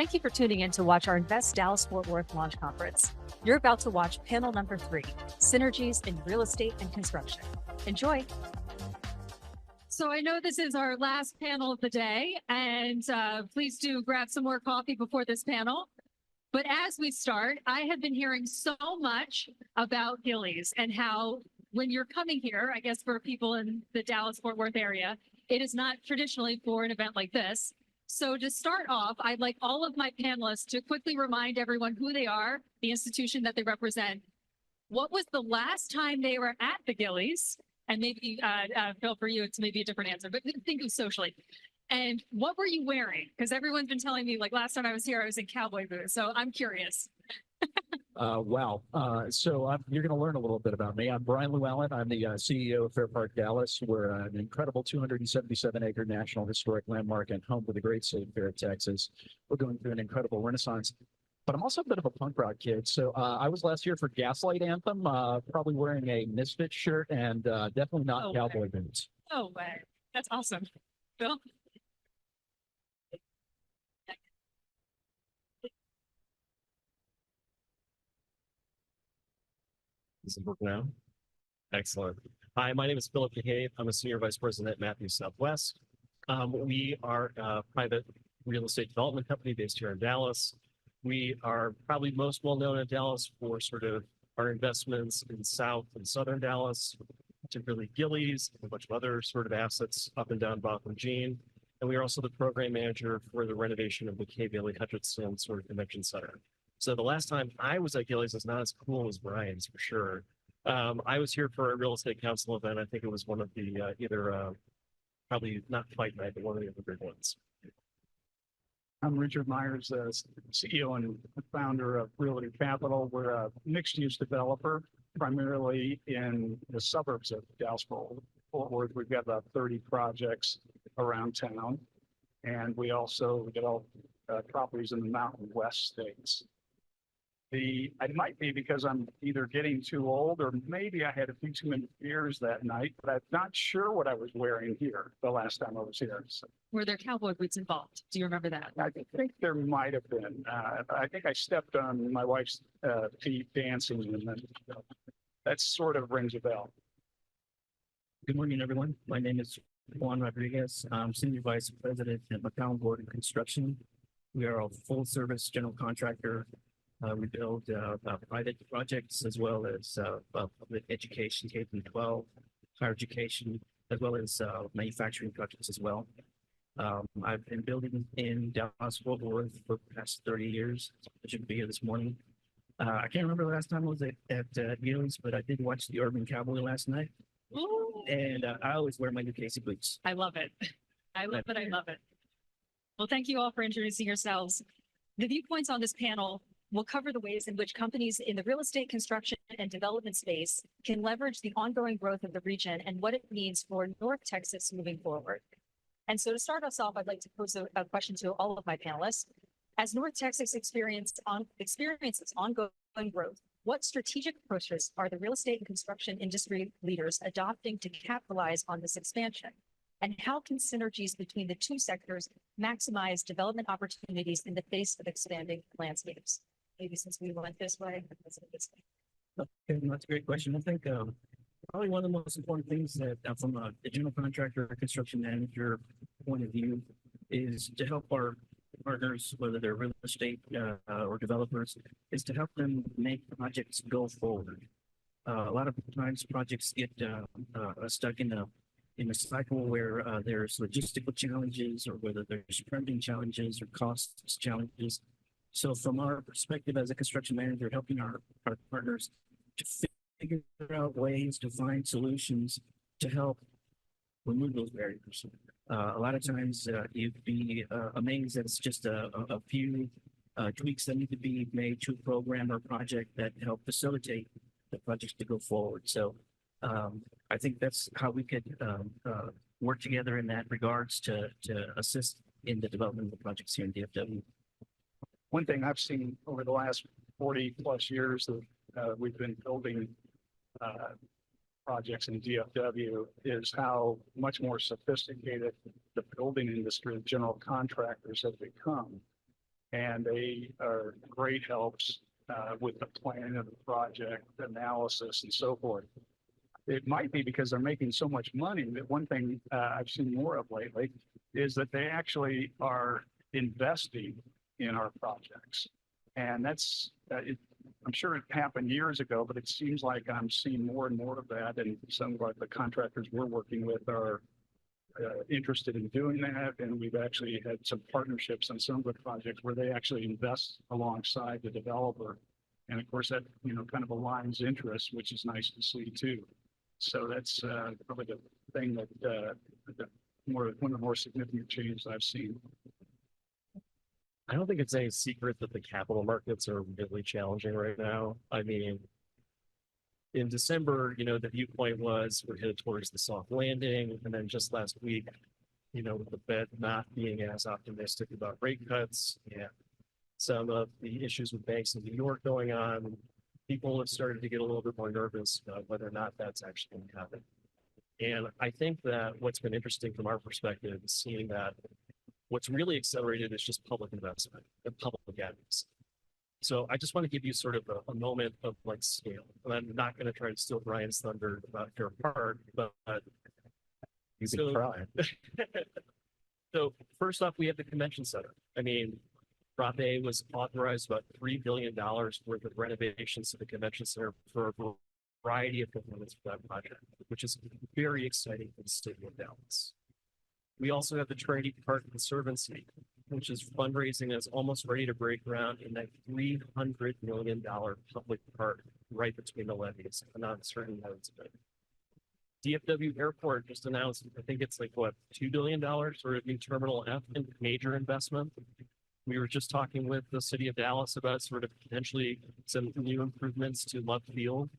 Thank you for tuning in to watch our Invest Dallas Fort Worth launch conference. You're about to watch panel number 3, Synergies in Real Estate and Construction. Enjoy. So I know this is our last panel of the day, and please do grab some more coffee before this panel. But as we start, I have been hearing so much about Gillies and how when you're coming here, I guess for people in the Dallas-Fort Worth area, it is not traditionally for an event like this. So to start off, I'd like all of my panelists to quickly remind everyone who they are, the institution that they represent. What was the last time they were at the Gillies? And maybe, Phil, for you, it's maybe a different answer, but think of socially. And what were you wearing? Because everyone's been telling me, like last time I was here, I was in cowboy boots. So I'm curious. Wow. So you're going to learn a little bit about me. I'm Brian Llewellyn. I'm the CEO of Fair Park Dallas. We're an incredible 277-acre national historic landmark and home to the great state fair of Texas. We're going through an incredible renaissance. But I'm also a bit of a punk rock kid. So I was last year for Gaslight Anthem, probably wearing a Misfits shirt and definitely not cowboy boots. Oh, way. That's awesome. Phil? This is working now. Excellent. Hi, my name is Philip DeHave. I'm a Senior Vice President at Matthews Southwest. We are a private real estate development company based here in Dallas. We are probably most well known in Dallas for sort of our investments in South and Southern Dallas, particularly Gillies, and a bunch of other sort of assets up and down Botham Jean. And we are also the program manager for the renovation of the Kay Bailey Hutchinson sort of convention center. So the last time I was at Gillies is not as cool as Brian's for sure. I was here for a real estate council event. I think it was one of the probably not Fight Night, but one of the other big ones. I'm Richard Myers, CEO and founder of Realty Capital. We're a mixed-use developer, primarily in the suburbs of Dallas-Fort Worth. We've got about 30 projects around town, and we also develop properties in the Mountain West states. I might be because I'm either getting too old or maybe I had a few too many beers that night, but I'm not sure what I was wearing here the last time I was here. So, Were there cowboy boots involved? Do you remember that? I think there might have been. I think I stepped on my wife's feet dancing, and then that sort of rings a bell. Good morning, everyone. My name is Juan Rodriguez. I'm Senior Vice President at McCown Board and Construction. We are a full-service general contractor. We build private projects as well as public education, K-12, higher education, as well as manufacturing projects as well. I've been building in Dallas-Fort Worth for the past 30 years. I should be here this morning. I can't remember the last time I was at Gillies, but I did watch the Urban Cowboy last night. Ooh. And I always wear my new Casey boots. I love it. I love it. I love it. Well, thank you all for introducing yourselves. The viewpoints on this panel will cover the ways in which companies in the real estate, construction, and development space can leverage the ongoing growth of the region and what it means for North Texas moving forward. And so to start us off, I'd like to pose a question to all of my panelists. As North Texas experiences ongoing growth, what strategic approaches are the real estate and construction industry leaders adopting to capitalize on this expansion? And how can synergies between the two sectors maximize development opportunities in the face of expanding landscapes? Maybe since we went this way, let's go this way. Okay, that's a great question. I think probably one of the most important things that from a general contractor or construction manager point of view is to help our partners, whether they're real estate or developers, is to help them make projects go forward. A lot of times projects get stuck in a cycle where there's logistical challenges or whether there's permitting challenges or cost challenges. So from our perspective as a construction manager, helping our partners to figure out ways to find solutions to help remove those barriers. A lot of times you'd be amazed that it's just a few tweaks that need to be made to a program or project that help facilitate the projects to go forward. So I think that's how we could work together in that regards to assist in the development of the projects here in DFW. One thing I've seen over the last 40 plus years that we've been building projects in DFW is how much more sophisticated the building industry, general contractors have become. And they are great helps with the plan of the project, analysis and so forth. It might be because they're making so much money that one thing I've seen more of lately is that they actually are investing in our projects. And that's, I'm sure it happened years ago, but it seems like I'm seeing more and more of that. And some of the contractors we're working with are interested in doing that. And we've actually had some partnerships on some of the projects where they actually invest alongside the developer. And of course that, kind of aligns interests, which is nice to see too. So that's probably the thing that one of the more significant changes I've seen. I don't think it's any secret that the capital markets are really challenging right now. I mean, in December, the viewpoint was we're headed towards the soft landing. And then just last week, with the Fed not being as optimistic about rate cuts and some of the issues with banks in New York going on, people have started to get a little bit more nervous about whether or not that's actually going to happen. And I think that what's been interesting from our perspective is seeing that what's really accelerated is just public investment and public advocacy. So I just want to give you sort of a moment of scale. And I'm not going to try to steal Brian's thunder about Fair Park, but you can try. So first off, we have the convention center. I mean, Prop A was authorized about $3 billion worth of renovations to the convention center for a variety of components for that project, which is very exciting for the city of Dallas. We also have the Trinity Park Conservancy, which is fundraising that's almost ready to break ground in that $300 million public park right between the levees. I'm not certain how it's been. DFW Airport just announced, I think it's $2 billion for a new Terminal F and major investment. We were just talking with the city of Dallas about sort of potentially some new improvements to Love Field.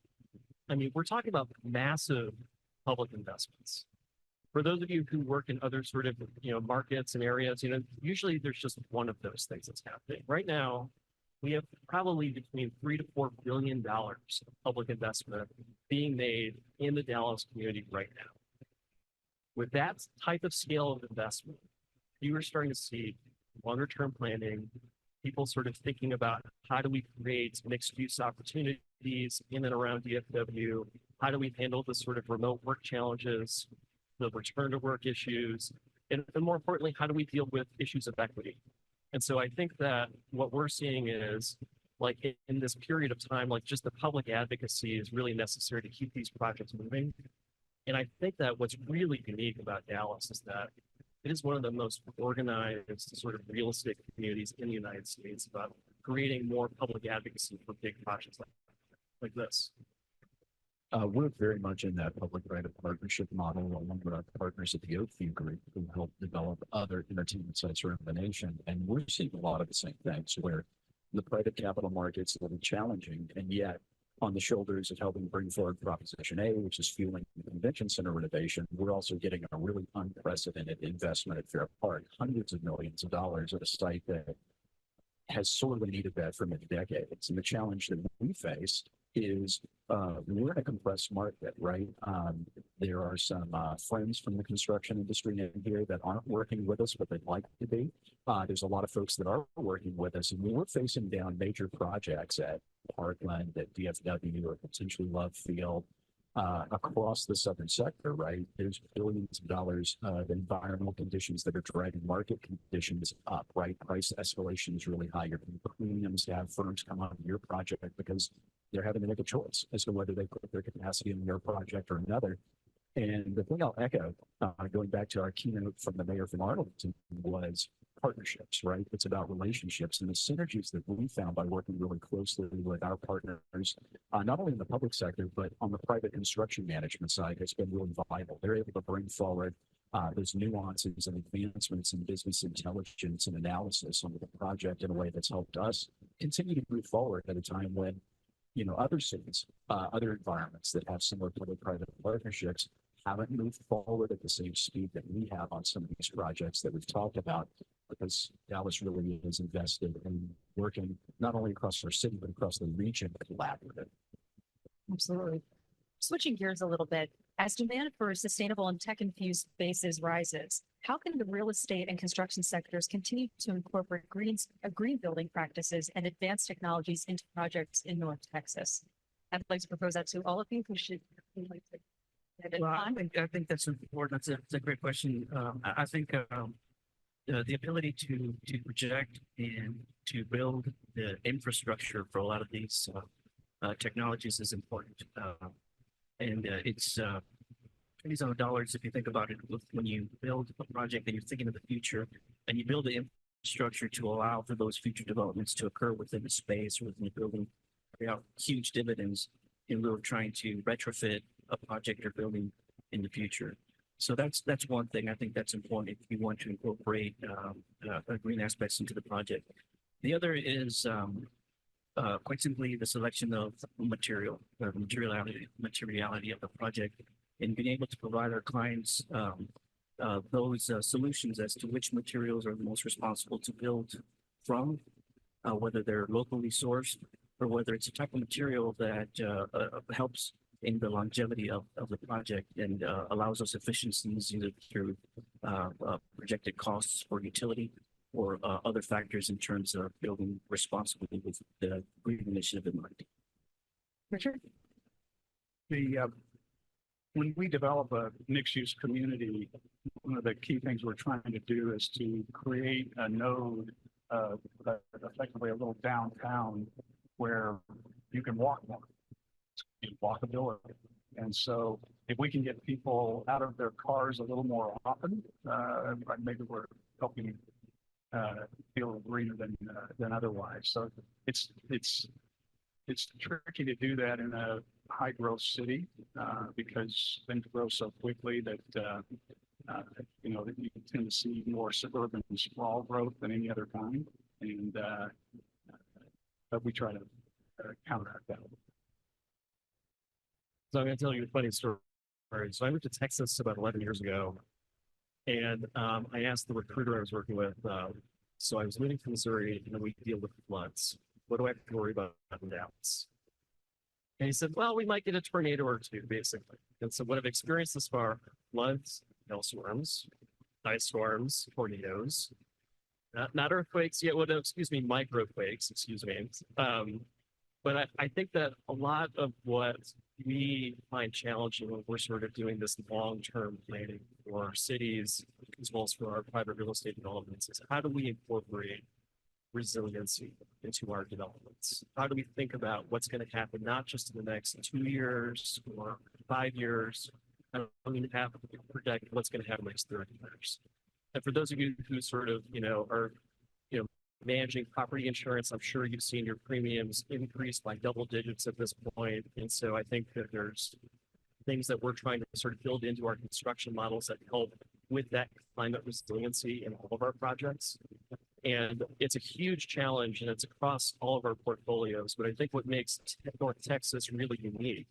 I mean, we're talking about massive public investments. For those of you who work in other sort of, markets and areas, usually there's just one of those things that's happening. Right now, we have probably between $3 to $4 billion of public investment being made in the Dallas community right now. With that type of scale of investment, you are starting to see longer term planning, people sort of thinking about how do we create mixed use opportunities in and around DFW? How do we handle the sort of remote work challenges, the return to work issues, and more importantly, how do we deal with issues of equity? And so I think that what we're seeing is in this period of time, just the public advocacy is really necessary to keep these projects moving. And I think that what's really unique about Dallas is that it is one of the most organized sort of real estate communities in the United States about creating more public advocacy for big projects like this. We're very much in that public-private partnership model along with our partners at the Oakview Group who help develop other entertainment sites around the nation. And we're seeing a lot of the same things where the private capital markets are challenging, and yet on the shoulders of helping bring forward Proposition A, which is fueling the convention center renovation, we're also getting a really unprecedented investment at Fair Park, hundreds of millions of dollars at a site that has sorely needed that for many decades. And the challenge that we face is we're in a compressed market, right? There are some friends from the construction industry in here that aren't working with us, but they'd like to be. There's a lot of folks that are working with us, and we're facing down major projects at Parkland, at DFW, or potentially Love Field, across the southern sector, right? There's billions of dollars of environmental conditions that are driving market conditions up, right? Price escalation is really high. You're paying premiums to have firms come on your project because they're having to make a choice as to whether they put their capacity in your project or another. And the thing I'll echo, going back to our keynote from the mayor from Arlington, was partnerships, right? It's about relationships and the synergies that we found by working really closely with our partners, not only in the public sector, but on the private construction management side, has been really vital. They're able to bring forward those nuances and advancements in business intelligence and analysis on the project in a way that's helped us continue to move forward at a time when other cities, other environments that have similar public-private partnerships haven't moved forward at the same speed that we have on some of these projects that we've talked about, because Dallas really is invested in working not only across our city, but across the region collaboratively. Absolutely. Switching gears a little bit, as demand for sustainable and tech-infused spaces rises, how can the real estate and construction sectors continue to incorporate green building practices and advanced technologies into projects in North Texas? I'd like to propose that to all of you who should. Well, I think that's important. That's a great question. I think the ability to project and to build the infrastructure for a lot of these technologies is important. And it's pennies on the dollars if you think about it. When you build a project and you're thinking of the future, and you build the infrastructure to allow for those future developments to occur within the space or within the building, they have huge dividends in lieu of trying to retrofit a project or building in the future. So that's one thing I think that's important if you want to incorporate green aspects into the project. The other is quite simply the selection of materiality of the project, and being able to provide our clients those solutions as to which materials are the most responsible to build from, whether they're locally sourced or whether it's a type of material that helps in the longevity of the project and allows us efficiencies either through projected costs for utility or other factors in terms of building responsibly with the green initiative in mind. Richard? When we develop a mixed-use community, one of the key things we're trying to do is to create a node, effectively a little downtown where you can walk more, walkability. And so if we can get people out of their cars a little more often, maybe we're helping feel greener than otherwise. So it's tricky to do that in a high growth city because things grow so quickly that you tend to see more suburban sprawl growth than any other kind, and but we try to counteract that. So I'm going to tell you a funny story. So I moved to Texas about 11 years ago, and I asked the recruiter I was working with. So I was moving to Missouri, and we deal with floods. What do I have to worry about in Dallas? And he said, well, we might get a tornado or two, basically. And so what I've experienced thus far, floods, hailstorms, ice storms, tornadoes, not earthquakes yet. Well, no, excuse me, microquakes, excuse me. But I think that a lot of what we find challenging when we're sort of doing this long-term planning for our cities, as well as for our private real estate developments, is how do we incorporate resiliency into our developments? How do we think about what's going to happen, not just in the next 2 years or 5 years? How do we have to predict what's going to happen in the next 30 years? And for those of you who sort of, are, managing property insurance, I'm sure you've seen your premiums increase by double digits at this point. And so I think that there's things that we're trying to sort of build into our construction models that help with that climate resiliency in all of our projects. And it's a huge challenge, and it's across all of our portfolios. But I think what makes North Texas really unique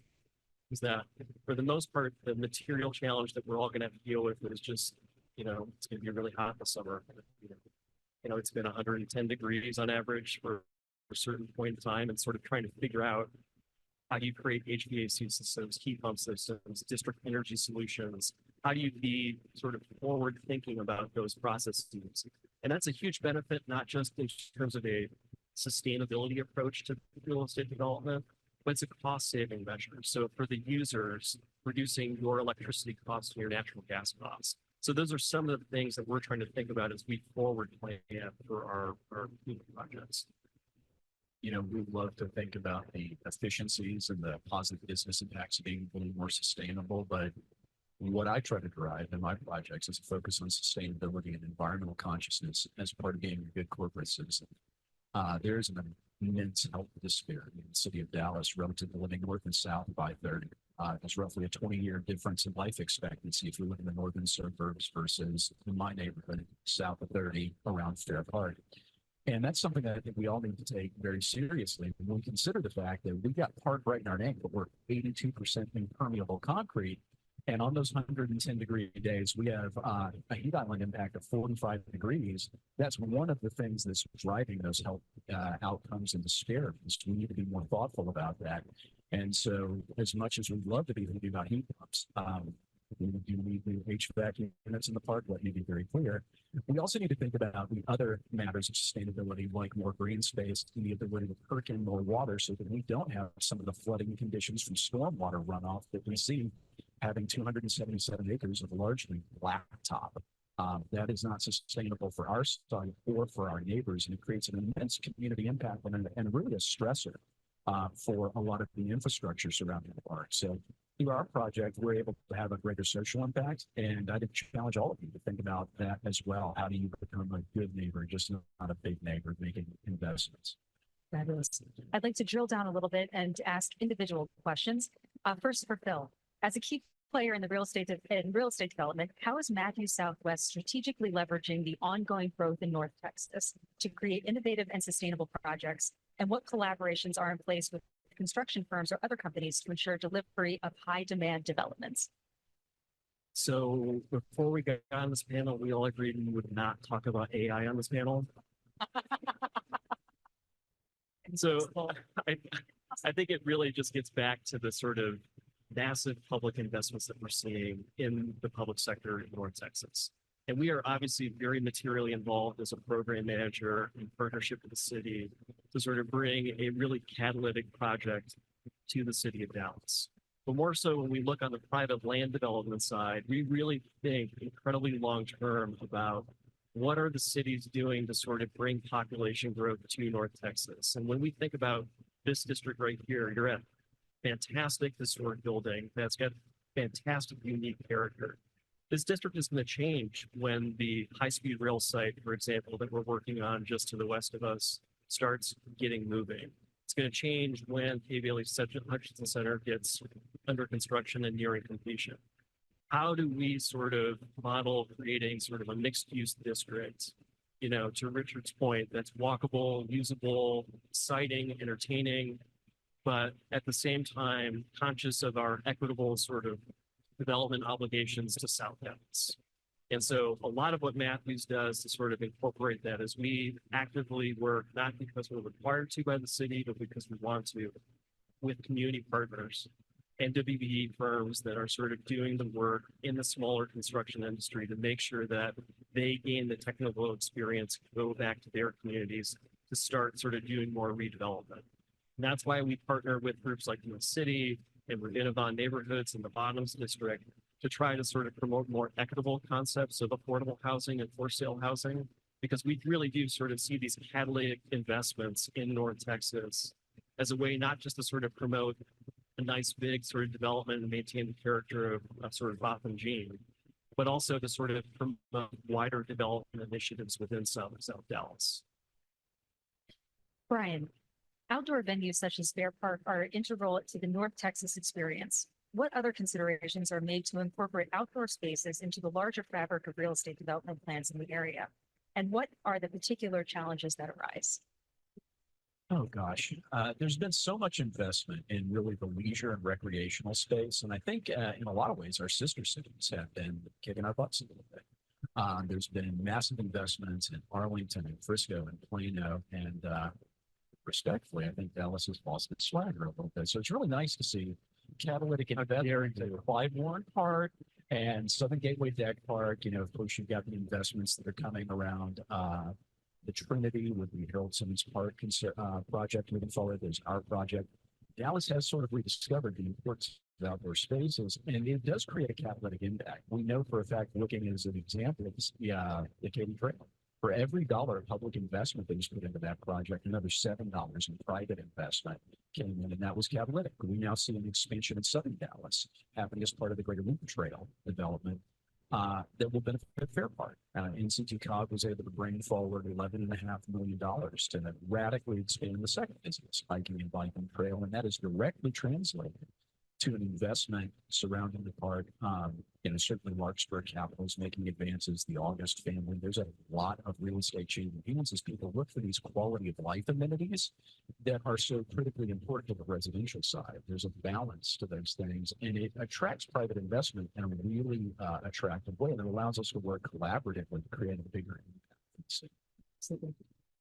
is that, for the most part, the material challenge that we're all going to have to deal with is just, it's going to be really hot this summer. It's been 110 degrees on average for a certain point in time, and sort of trying to figure out how do you create HVAC systems, heat pump systems, district energy solutions. How do you be sort of forward thinking about those processes? And that's a huge benefit, not just in terms of a sustainability approach to real estate development, but it's a cost saving measure. So for the users, reducing your electricity costs and your natural gas costs. So those are some of the things that we're trying to think about as we forward plan for our projects. We love to think about the efficiencies and the positive business impacts of being a little more sustainable, but what I try to drive in my projects is a focus on sustainability and environmental consciousness as part of being a good corporate citizen. There's an immense health disparity in the city of Dallas relative to living north and south by 30. There's roughly a 20-year difference in life expectancy if you live in the northern suburbs versus in my neighborhood, south of 30, around Fair Park. And that's something that I think we all need to take very seriously when we consider the fact that we've got park right in our name, but we're 82% impermeable concrete. And on those 110-degree days, we have a heat island impact of 45 degrees. That's one of the things that's driving those health outcomes and disparities. We need to be more thoughtful about that. And so as much as we'd love to be thinking about heat pumps, We do need new HVAC units in the park. Let me be very clear. We also need to think about the other matters of sustainability, like more green space, and the ability to perk in more water so that we don't have some of the flooding conditions from stormwater runoff that we see having 277 acres of largely blacktop. That is not sustainable for our site or for our neighbors, and it creates an immense community impact and really a stressor for a lot of the infrastructure surrounding the park. So through our project, we're able to have a greater social impact, and I'd challenge all of you to think about that as well. How do you become a good neighbor, just not a big neighbor making investments? Fabulous. I'd like to drill down a little bit and ask individual questions. First for Phil, as a key player in the real estate development, how is Matthews Southwest strategically leveraging the ongoing growth in North Texas to create innovative and sustainable projects? And what collaborations are in place with construction firms or other companies to ensure delivery of high demand developments? So before we got on this panel, we all agreed we would not talk about AI on this panel. So I think it really just gets back to the sort of massive public investments that we're seeing in the public sector in North Texas. And we are obviously very materially involved as a program manager in partnership with the city to sort of bring a really catalytic project to the city of Dallas. But more so when we look on the private land development side, we really think incredibly long-term about what are the cities doing to sort of bring population growth to North Texas. And when we think about this district right here, you're at fantastic historic building that's got fantastic unique character. This district is going to change when the high-speed rail site, for example, that we're working on just to the west of us starts getting moving. It's going to change when K. Bailey Hutchinson Center gets under construction and nearing completion. How do we sort of model creating sort of a mixed-use district, you know, to Richard's point, that's walkable, usable, exciting, entertaining, but at the same time, conscious of our equitable sort of development obligations to South Dallas. And so a lot of what Matthews does to sort of incorporate that is we actively work, not because we're required to by the city, but because we want to, with community partners and WBE firms that are sort of doing the work in the smaller construction industry to make sure that they gain the technical experience, go back to their communities to start sort of doing more redevelopment. And that's why we partner with groups like the city and Innovon Neighborhoods and the Bottoms District to try to sort of promote more equitable concepts of affordable housing and for sale housing, because we really do sort of see these catalytic investments in North Texas as a way not just to sort of promote a nice big sort of development and maintain the character of sort of Gotham Gene, but also to sort of promote wider development initiatives within South Dallas. Brian, outdoor venues such as Bear Park are integral to the North Texas experience. What other considerations are made to incorporate outdoor spaces into the larger fabric of real estate development plans in the area? And what are the particular challenges that arise? Oh gosh, there's been so much investment in really the leisure and recreational space. And I think in a lot of ways, our sister cities have been kicking our butts a little bit. There's been massive investments in Arlington and Frisco and Plano, and respectfully, I think Dallas has lost its swagger a little bit. So it's really nice to see catalytic investment in Clyde Warren Park and Southern Gateway Deck Park. You know, of course, you've got the investments that are coming around the Trinity with the Harold Simmons Park project moving forward. There's our project. Dallas has sort of rediscovered the importance of outdoor spaces, and it does create a catalytic impact. We know for a fact, looking as an example, it's the Katy Trail. For every dollar of public investment that was put into that project, another $7 in private investment came in, and that was catalytic. We now see an expansion in Southern Dallas happening as part of the Greater Loop Trail development that will benefit Fair Park. NCT Cog was able to bring forward $11.5 million to radically expand the second business, hiking and biking trail, and that is directly translated to an investment surrounding the park. Certainly Larkspur Capital is making advances, the August family. There's a lot of real estate changing hands as people look for these quality of life amenities that are so critically important to the residential side. There's a balance to those things, and it attracts private investment in a really attractive way, and it allows us to work collaboratively to create a bigger impact.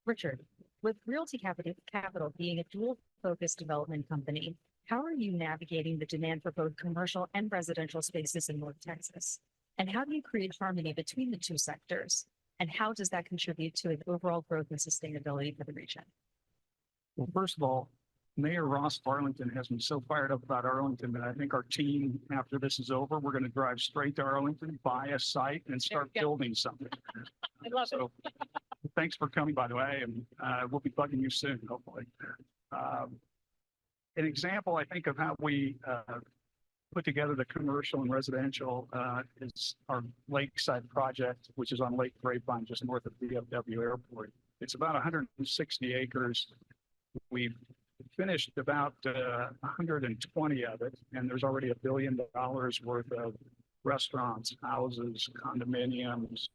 Richard, With Realty Capital being a dual-focused development company, how are you navigating the demand for both commercial and residential spaces in North Texas? And how do you create harmony between the two sectors? And how does that contribute to an overall growth and sustainability for the region? Well, first of all, Mayor Ross Arlington has me so fired up about Arlington that I think our team, after this is over, we're going to drive straight to Arlington, buy a site, and start go. building something. I love So, thanks for coming, by the way, and we'll be bugging you soon, hopefully. An example, I think, of how we put together the commercial and residential is our Lakeside project, which is on Lake Grapevine, just north of DFW Airport. It's about 160 acres. We've finished about 120 of it, and there's already $1 billion worth of restaurants, houses, condominiums,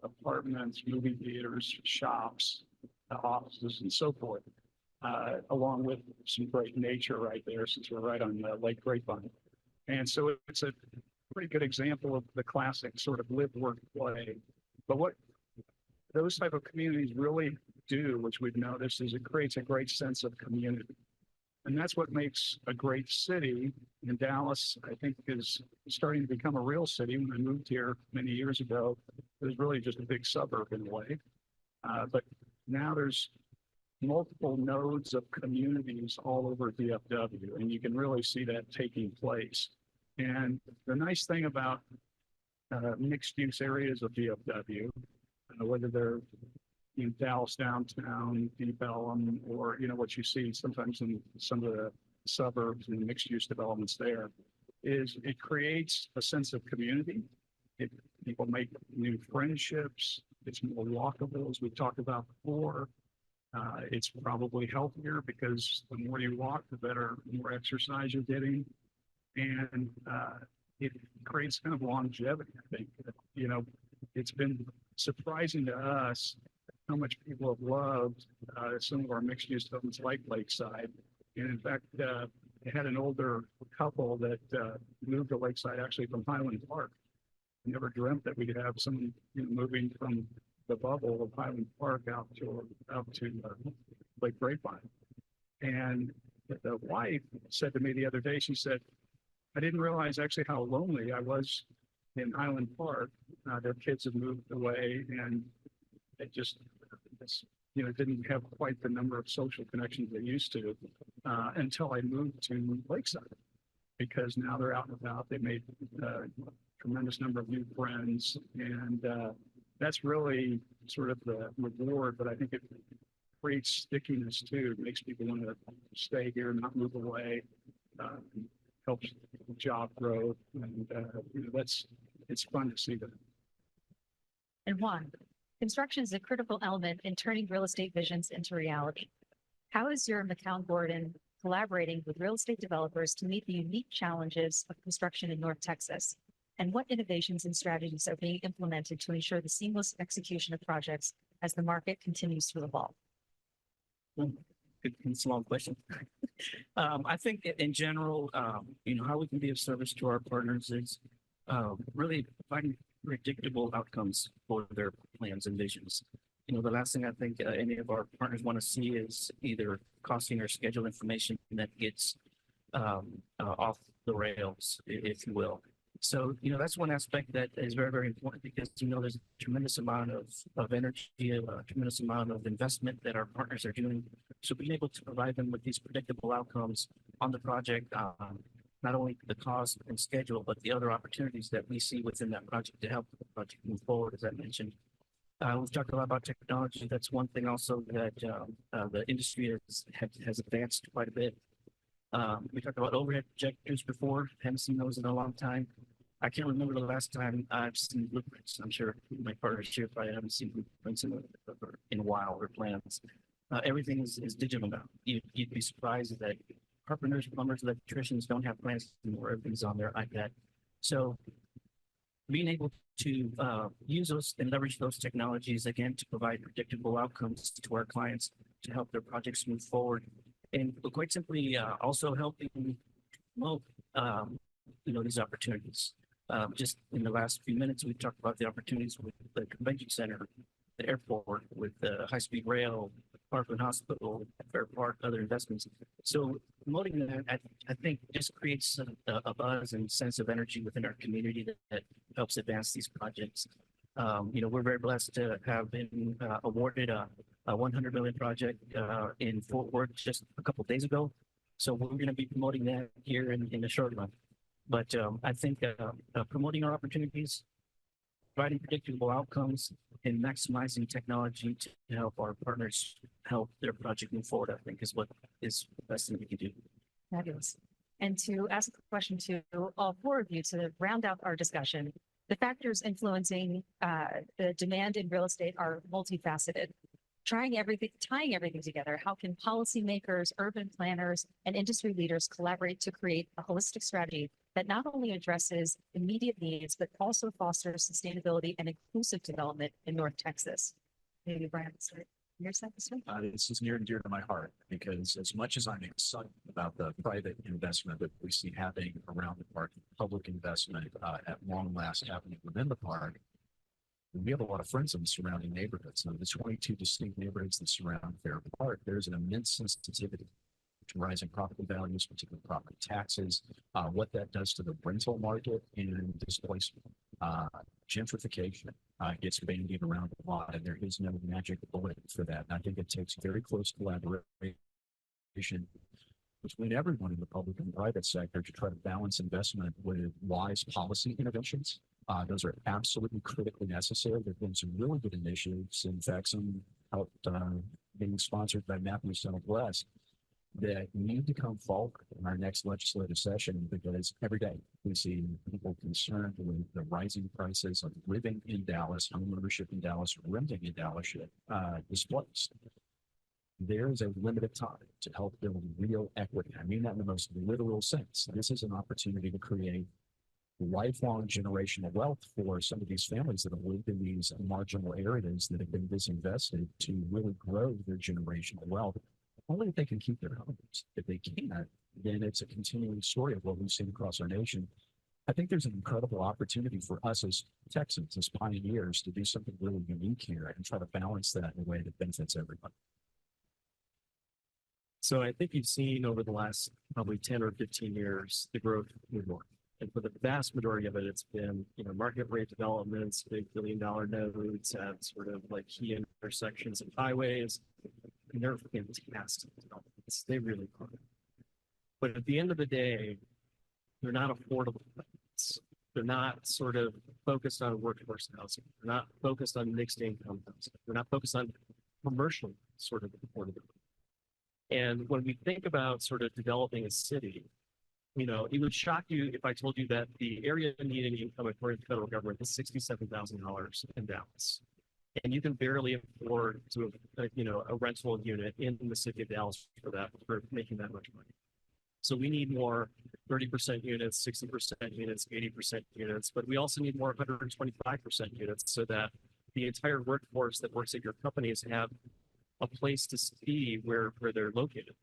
apartments, movie theaters, shops, offices, and so forth, along with some great nature right there, since we're right on Lake Grapevine. And so it's a pretty good example of the classic sort of live, work, play. But what those type of communities really do, which we've noticed, is it creates a great sense of community. And that's what makes a great city. In Dallas, I think, is starting to become a real city. When I moved here many years ago, it was really just a big suburb in a way. But now there's multiple nodes of communities all over DFW, and you can really see that taking place. And the nice thing about mixed use areas of DFW, whether they're in Dallas downtown, Deep Ellum, or what you see sometimes in some of the suburbs and mixed use developments there, is it creates a sense of community. People make new friendships. It's more walkable, as we talked about before. It's probably healthier because the more you walk, the more exercise you're getting. And it creates kind of longevity, I think. It's been surprising to us how much people have loved some of our mixed use developments like Lakeside. And in fact, I had an older couple that moved to Lakeside actually from Highland Park. Never dreamt that we could have someone moving from the bubble of Highland Park out to Lake Grapevine. And the wife said to me the other day, she said, I didn't realize actually how lonely I was in Highland Park. Their kids had moved away, and it just didn't have quite the number of social connections they used to until I moved to Lakeside, because now they're out and about. They made a tremendous number of new friends, and that's really sort of the reward. But I think it creates stickiness too. It makes people want to stay here, not move away. Helps job growth, and it's fun to see that. And Juan, construction is a critical element in turning real estate visions into reality. How is your McCown Gordon collaborating with real estate developers to meet the unique challenges of construction in North Texas? And what innovations and strategies are being implemented to ensure the seamless execution of projects as the market continues to evolve? It's a long question. I think in general, how we can be of service to our partners is really finding predictable outcomes for their plans and visions. The last thing I think any of our partners want to see is either costing or schedule information that gets off the rails, if you will. So, that's one aspect that is very, very important, because, there's a tremendous amount of energy, a tremendous amount of investment that our partners are doing. So being able to provide them with these predictable outcomes on the project, not only the cost and schedule, but the other opportunities that we see within that project to help the project move forward, as I mentioned. We've talked a lot about technology. That's one thing also that the industry has advanced quite a bit. We talked about overhead projectors before. Haven't seen those in a long time. I can't remember the last time I've seen blueprints. I'm sure my partners here probably haven't seen blueprints in a while, or plans. Everything is digital now. You'd be surprised that carpenters, plumbers, electricians don't have plans anymore. Everything's on their iPad. So being able to use those and leverage those technologies, again, to provide predictable outcomes to our clients to help their projects move forward. And quite simply, also helping promote, these opportunities. Just in the last few minutes, we've talked about the opportunities with the convention center, the airport, with the high-speed rail, Parkland Hospital, Fair Park, other investments. So promoting that, I think just creates a buzz and sense of energy within our community that helps advance these projects. We're very blessed to have been awarded a 100 million project in Fort Worth just a couple of days ago. So we're going to be promoting that here in the short run. But I think promoting our opportunities, providing predictable outcomes, and maximizing technology to help our partners help their project move forward, I think is what is the best thing we can do. Fabulous. And to ask the question to all four of you to round out our discussion, the factors influencing the demand in real estate are multifaceted. Tying everything together, how can policymakers, urban planners, and industry leaders collaborate to create a holistic strategy that not only addresses immediate needs, but also fosters sustainability and inclusive development in North Texas? Maybe Brian, start your side this week. This is near and dear to my heart because as much as I'm excited about the private investment that we see happening around the park, public investment at long last happening within the park, we have a lot of friends in the surrounding neighborhoods. So the 22 distinct neighborhoods that surround Fair Park, there's an immense sensitivity to rising property values, particularly property taxes, what that does to the rental market and displacement. Gentrification gets bandied around a lot, and there is no magic bullet for that. And I think it takes very close collaboration between everyone in the public and private sector to try to balance investment with wise policy interventions. Those are absolutely critically necessary. There have been some really good initiatives, in fact, some out being sponsored by Matthew Southwest that need to come forward in our next legislative session because every day we see people concerned with the rising prices of living in Dallas, home ownership in Dallas, renting in Dallas, displaced. There is a limited time to help build real equity. I mean that in the most literal sense. This is an opportunity to create lifelong generational wealth for some of these families that have lived in these marginal areas that have been disinvested to really grow their generational wealth. Only if they can keep their homes. If they can't, then it's a continuing story of what we've seen across our nation. I think there's an incredible opportunity for us as Texans, as pioneers, to do something really unique here and try to balance that in a way that benefits everybody. So I think you've seen over the last probably 10 or 15 years, the growth move north. And for the vast majority of it, it's been, market rate developments, big billion-dollar nodes at sort of like key intersections of highways. And they're fantastic developments. They really are. But at the end of the day, they're not affordable developments. They're not sort of focused on workforce housing. They're not focused on mixed income housing. They're not focused on commercial sort of affordability. And when we think about sort of developing a city, it would shock you if I told you that the area median income according to the federal government is $67,000 in Dallas. And you can barely afford to, a rental unit in the city of Dallas for making that much money. So we need more 30% units, 60% units, 80% units, but we also need more 125% units so that the entire workforce that works at your companies have a place to be where they're located.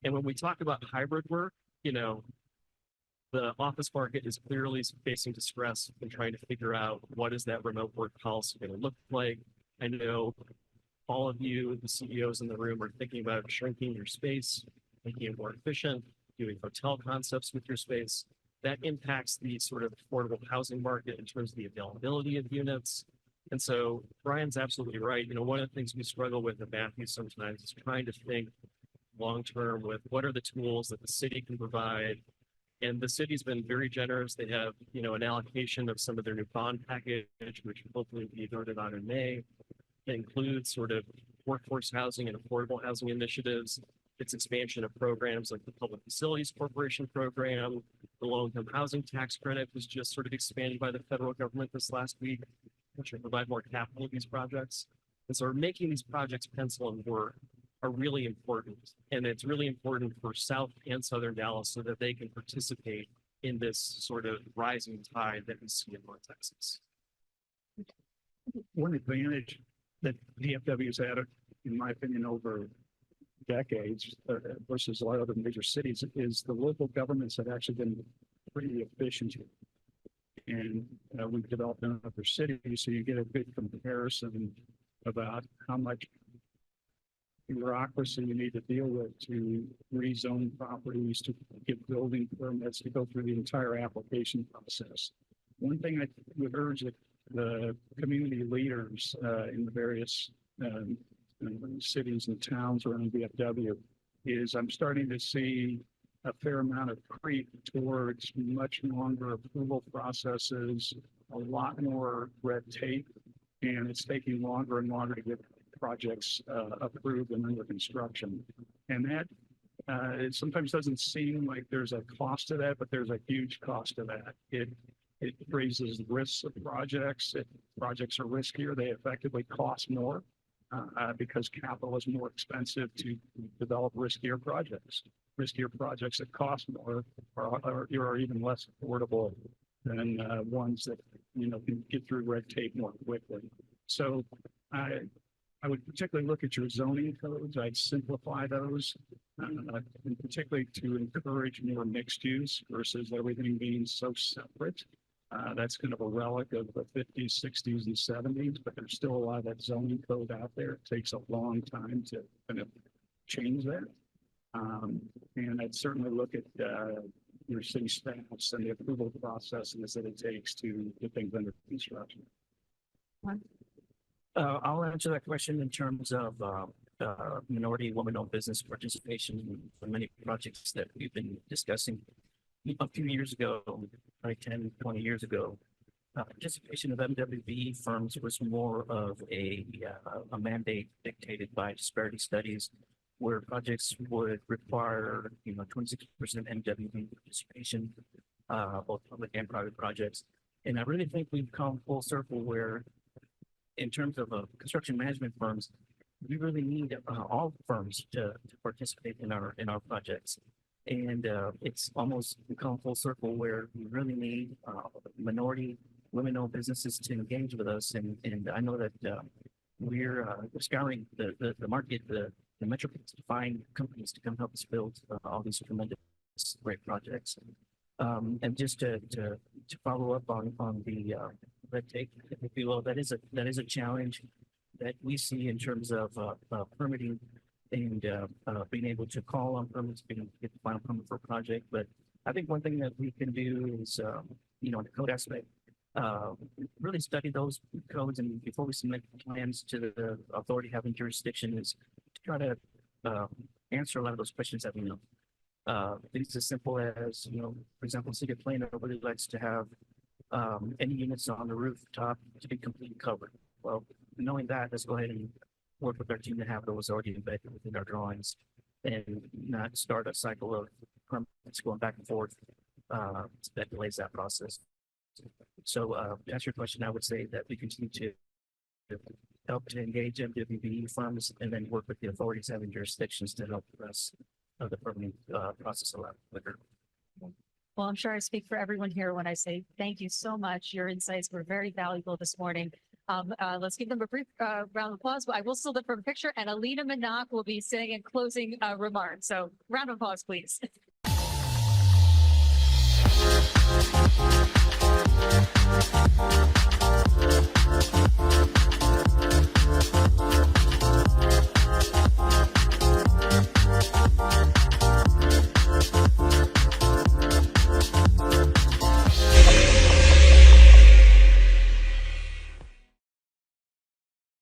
And when we talk about hybrid work, the office market is clearly facing distress and trying to figure out what is that remote work policy going to look like. I know all of you, the CEOs in the room, are thinking about shrinking your space, making it more efficient, doing hotel concepts with your space. That impacts the sort of affordable housing market in terms of the availability of units. And so Brian's absolutely right. One of the things we struggle with at Matthews sometimes is trying to think long-term with what are the tools that the city can provide. And the city's been very generous. They have, an allocation of some of their new bond package, which hopefully will be voted on in May. It includes sort of workforce housing and affordable housing initiatives. Its expansion of programs like the Public Facilities Corporation program, the low-income housing tax credit was just sort of expanded by the federal government this last week, which will provide more capital to these projects. And so we're making these projects pencil and work are really important. And it's really important for South and Southern Dallas so that they can participate in this sort of rising tide that we see in North Texas. One advantage that DFW has had, in my opinion, over decades versus a lot of other major cities is the local governments have actually been pretty efficient. And we've developed in other cities, so you get a good comparison about how much bureaucracy you need to deal with to rezone properties, to get building permits, to go through the entire application process. One thing I would urge the community leaders in the various cities and towns around VFW is I'm starting to see a fair amount of creep towards much longer approval processes, a lot more red tape, and it's taking longer and longer to get projects approved and under construction. And that it sometimes doesn't seem like there's a cost to that, but there's a huge cost to that. It raises the risks of projects. If projects are riskier, they effectively cost more because capital is more expensive to develop riskier projects. Riskier projects that cost more are even less affordable than ones that can get through red tape more quickly. So I would particularly look at your zoning codes. I'd simplify those, and particularly to encourage more mixed use versus everything being so separate. That's kind of a relic of the 50s, 60s, and 70s, but there's still a lot of that zoning code out there. It takes a long time to kind of change that. And I'd certainly look at your city staffs and the approval processes that it takes to get things under construction. I'll answer that question in terms of minority woman-owned business participation in many projects that we've been discussing. A few years ago, probably 10, 20 years ago, participation of MWB firms was more of a mandate dictated by disparity studies, where projects would require 26% MWB participation, both public and private projects. And I really think we've come full circle where, in terms of construction management firms, we really need all firms to participate in our projects. And it's almost become full circle where we really need minority women-owned businesses to engage with us. And I know that we're scouring the market, the metroplex to find companies to come help us build all these tremendous great projects. And just to follow up on the red tape, if you will, that is a challenge that we see in terms of permitting and being able to call on permits, being able to get the final permit for a project. But I think one thing that we can do is, the code aspect, really study those codes, and before we submit plans to the authority having jurisdiction, is to try to answer a lot of those questions that we know. Things as simple as, for example, City of Plano really likes to have any units on the rooftop to be completely covered. Well, knowing that, let's go ahead and work with our team to have those already embedded within our drawings and not start a cycle of permits going back and forth that delays that process. So to answer your question, I would say that we continue to help to engage MWB firms and then work with the authorities having jurisdictions to help the rest of the permitting process a lot quicker. Well, I'm sure I speak for everyone here when I say thank you so much. Your insights were very valuable this morning. Let's give them a brief round of applause, but I will still look for a picture, and Alina Manak will be saying in closing remarks. So round of applause, please.